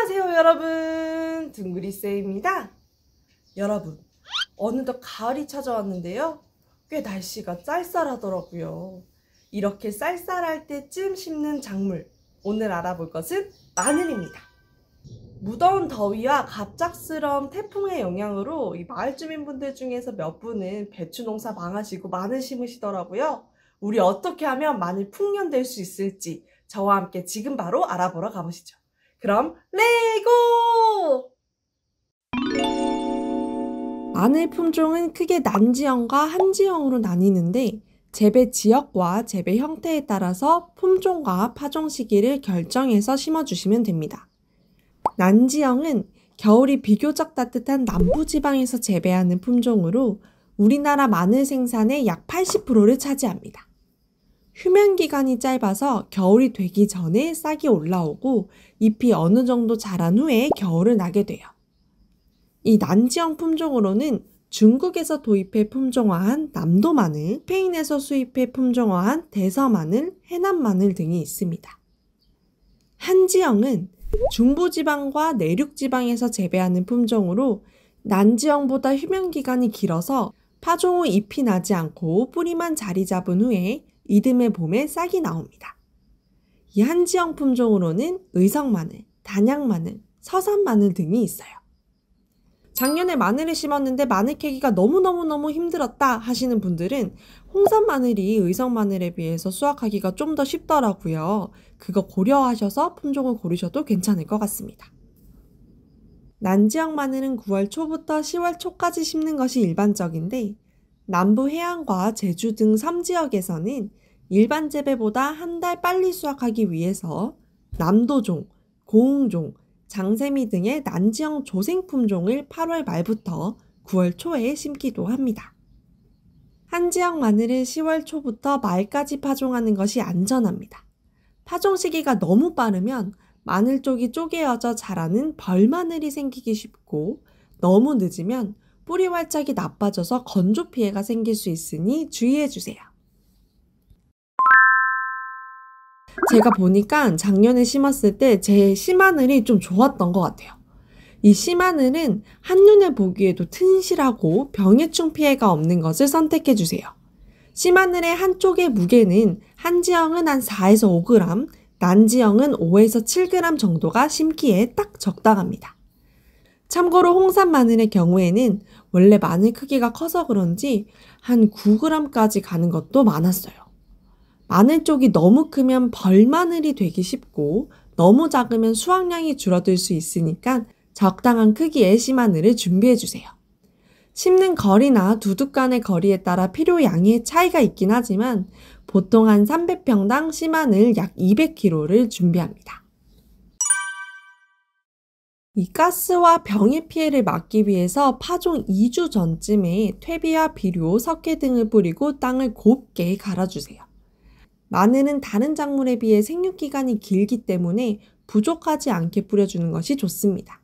안녕하세요 여러분, 둥그리쌤입니다. 여러분, 어느덧 가을이 찾아왔는데요, 꽤 날씨가 쌀쌀하더라고요. 이렇게 쌀쌀할 때쯤 심는 작물, 오늘 알아볼 것은 마늘입니다. 무더운 더위와 갑작스러운 태풍의 영향으로 이 마을 주민분들 중에서 몇 분은 배추 농사 망하시고 마늘 심으시더라고요. 우리 어떻게 하면 마늘 풍년될 수 있을지 저와 함께 지금 바로 알아보러 가보시죠. 그럼 레고! 마늘 품종은 크게 난지형과 한지형으로 나뉘는데, 재배 지역과 재배 형태에 따라서 품종과 파종 시기를 결정해서 심어주시면 됩니다. 난지형은 겨울이 비교적 따뜻한 남부지방에서 재배하는 품종으로 우리나라 마늘 생산의 약 80%를 차지합니다. 휴면 기간이 짧아서 겨울이 되기 전에 싹이 올라오고 잎이 어느 정도 자란 후에 겨울을 나게 돼요. 이 난지형 품종으로는 중국에서 도입해 품종화한 남도 마늘, 스페인에서 수입해 품종화한 대서 마늘, 해남 마늘 등이 있습니다. 한지형은 중부지방과 내륙지방에서 재배하는 품종으로 난지형보다 휴면 기간이 길어서 파종 후 잎이 나지 않고 뿌리만 자리 잡은 후에 이듬해 봄에 싹이 나옵니다. 이 한지형 품종으로는 의성마늘, 단양마늘, 서산마늘 등이 있어요. 작년에 마늘을 심었는데 마늘 캐기가 너무너무 힘들었다 하시는 분들은 홍산마늘이 의성마늘에 비해서 수확하기가 좀 더 쉽더라고요. 그거 고려하셔서 품종을 고르셔도 괜찮을 것 같습니다. 난지형 마늘은 9월 초부터 10월 초까지 심는 것이 일반적인데, 남부 해안과 제주 등 섬지역에서는 일반 재배보다 한 달 빨리 수확하기 위해서 남도종, 고흥종, 장세미 등의 난지형 조생 품종을 8월 말부터 9월 초에 심기도 합니다. 한지형 마늘을 10월 초부터 말까지 파종하는 것이 안전합니다. 파종 시기가 너무 빠르면 마늘 쪽이 쪼개어져 자라는 벌마늘이 생기기 쉽고, 너무 늦으면 뿌리 활착이 나빠져서 건조 피해가 생길 수 있으니 주의해주세요. 제가 보니까 작년에 심었을 때 제 씨마늘이 좀 좋았던 것 같아요. 이 씨마늘은 한눈에 보기에도 튼실하고 병해충 피해가 없는 것을 선택해주세요. 씨마늘의 한쪽의 무게는 한지형은 한 4에서 5g, 난지형은 5에서 7g 정도가 심기에 딱 적당합니다. 참고로 홍산 마늘의 경우에는 원래 마늘 크기가 커서 그런지 한 9g까지 가는 것도 많았어요. 마늘 쪽이 너무 크면 벌마늘이 되기 쉽고, 너무 작으면 수확량이 줄어들 수 있으니까 적당한 크기의 씨마늘을 준비해주세요. 심는 거리나 두둑 간의 거리에 따라 필요량의 차이가 있긴 하지만 보통 한 300평당 씨마늘 약 200kg를 준비합니다. 이 가스와 병의 피해를 막기 위해서 파종 2주 전쯤에 퇴비와 비료, 석회 등을 뿌리고 땅을 곱게 갈아주세요. 마늘은 다른 작물에 비해 생육기간이 길기 때문에 부족하지 않게 뿌려주는 것이 좋습니다.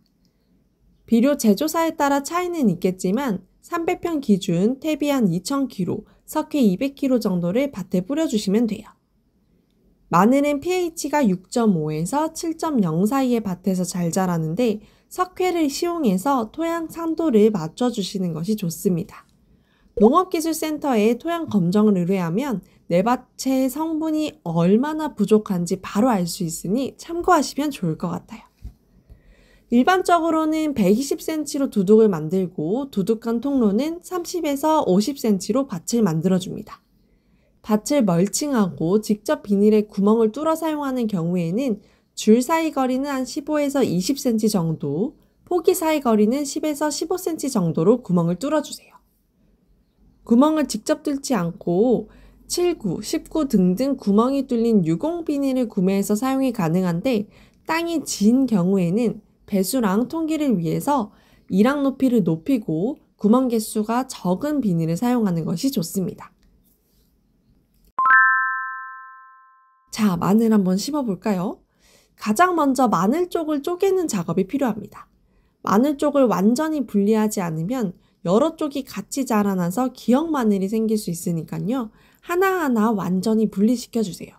비료 제조사에 따라 차이는 있겠지만 300평 기준 퇴비 한 2000kg, 석회 200kg 정도를 밭에 뿌려주시면 돼요. 마늘은 pH가 6.5에서 7.0 사이의 밭에서 잘 자라는데, 석회를 시용해서 토양 상도를 맞춰주시는 것이 좋습니다. 농업기술센터에 토양 검정을 의뢰하면 내 밭의 성분이 얼마나 부족한지 바로 알 수 있으니 참고하시면 좋을 것 같아요. 일반적으로는 120cm로 두둑을 만들고 두둑한 통로는 30에서 50cm로 밭을 만들어줍니다. 밭을 멀칭하고 직접 비닐에 구멍을 뚫어 사용하는 경우에는 줄 사이 거리는 한 15에서 20cm 정도, 포기 사이 거리는 10에서 15cm 정도로 구멍을 뚫어주세요. 구멍을 직접 뚫지 않고 7구, 19 등등 구멍이 뚫린 유공 비닐을 구매해서 사용이 가능한데, 땅이 진 경우에는 배수랑 통기를 위해서 이랑 높이를 높이고 구멍 개수가 적은 비닐을 사용하는 것이 좋습니다. 자, 마늘 한번 심어볼까요? 가장 먼저 마늘 쪽을 쪼개는 작업이 필요합니다. 마늘 쪽을 완전히 분리하지 않으면 여러 쪽이 같이 자라나서 기역 마늘이 생길 수 있으니까요. 하나하나 완전히 분리시켜주세요.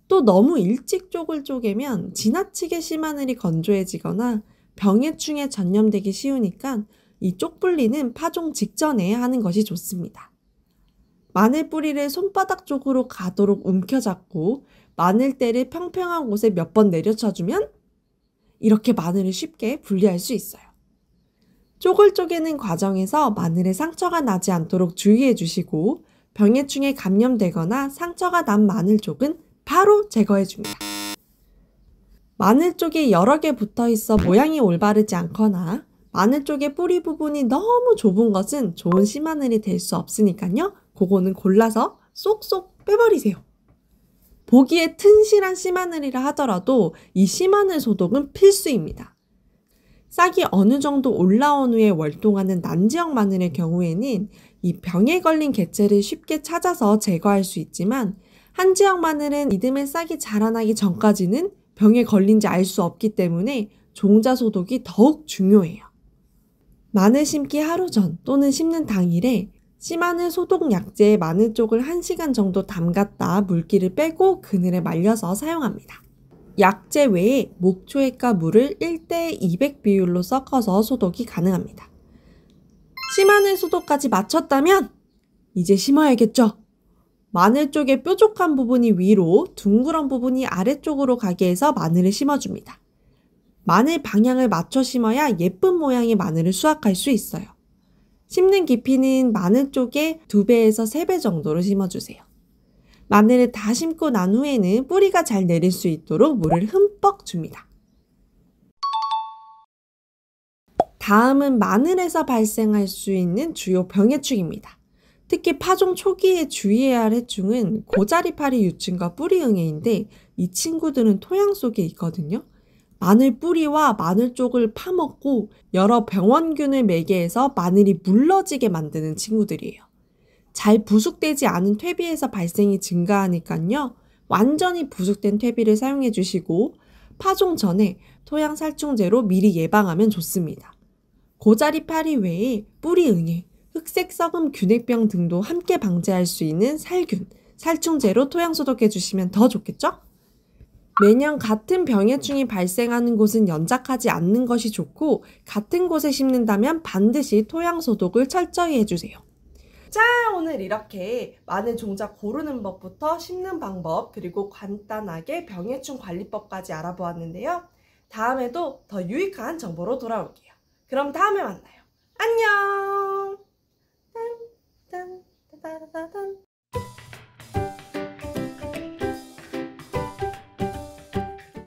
또 너무 일찍 쪽을 쪼개면 지나치게 씨마늘이 건조해지거나 병해충에 전염되기 쉬우니까 이 쪽 분리는 파종 직전에 하는 것이 좋습니다. 마늘 뿌리를 손바닥 쪽으로 가도록 움켜잡고 마늘대를 평평한 곳에 몇 번 내려쳐주면 이렇게 마늘을 쉽게 분리할 수 있어요. 쪽을 쪼개는 과정에서 마늘에 상처가 나지 않도록 주의해 주시고 병해충에 감염되거나 상처가 난 마늘 쪽은 바로 제거해 줍니다. 마늘 쪽이 여러 개 붙어 있어 모양이 올바르지 않거나 마늘 쪽의 뿌리 부분이 너무 좁은 것은 좋은 씨마늘이 될 수 없으니까요. 그거는 골라서 쏙쏙 빼버리세요. 보기에 튼실한 씨마늘이라 하더라도 이 씨마늘 소독은 필수입니다. 싹이 어느 정도 올라온 후에 월동하는 난지역 마늘의 경우에는 이 병에 걸린 개체를 쉽게 찾아서 제거할 수 있지만 한지역 마늘은 이듬해 싹이 자라나기 전까지는 병에 걸린지 알 수 없기 때문에 종자 소독이 더욱 중요해요. 마늘 심기 하루 전 또는 심는 당일에 씨마늘 소독 약재에 마늘 쪽을 1시간 정도 담갔다 물기를 빼고 그늘에 말려서 사용합니다. 약재 외에 목초액과 물을 1대 200 비율로 섞어서 소독이 가능합니다. 씨마늘 소독까지 마쳤다면 이제 심어야겠죠? 마늘 쪽의 뾰족한 부분이 위로, 둥그런 부분이 아래쪽으로 가게 해서 마늘을 심어줍니다. 마늘 방향을 맞춰 심어야 예쁜 모양의 마늘을 수확할 수 있어요. 심는 깊이는 마늘 쪽에 2배에서 3배 정도로 심어주세요. 마늘을 다 심고 난 후에는 뿌리가 잘 내릴 수 있도록 물을 흠뻑 줍니다. 다음은 마늘에서 발생할 수 있는 주요 병해충입니다. 특히 파종 초기에 주의해야 할 해충은 고자리파리 유충과 뿌리응애인데 이 친구들은 토양 속에 있거든요. 마늘 뿌리와 마늘 쪽을 파먹고 여러 병원균을 매개해서 마늘이 물러지게 만드는 친구들이에요. 잘 부숙되지 않은 퇴비에서 발생이 증가하니까요. 완전히 부숙된 퇴비를 사용해 주시고 파종 전에 토양 살충제로 미리 예방하면 좋습니다. 고자리파리 외에 뿌리응애, 흑색 썩음 균핵병 등도 함께 방제할 수 있는 살균, 살충제로 토양 소독해 주시면 더 좋겠죠? 매년 같은 병해충이 발생하는 곳은 연작하지 않는 것이 좋고 같은 곳에 심는다면 반드시 토양 소독을 철저히 해주세요. 자, 오늘 이렇게 마늘 종자 고르는 법부터 심는 방법 그리고 간단하게 병해충 관리법까지 알아보았는데요. 다음에도 더 유익한 정보로 돌아올게요. 그럼 다음에 만나요. 안녕! 딴, 딴, 따다다단.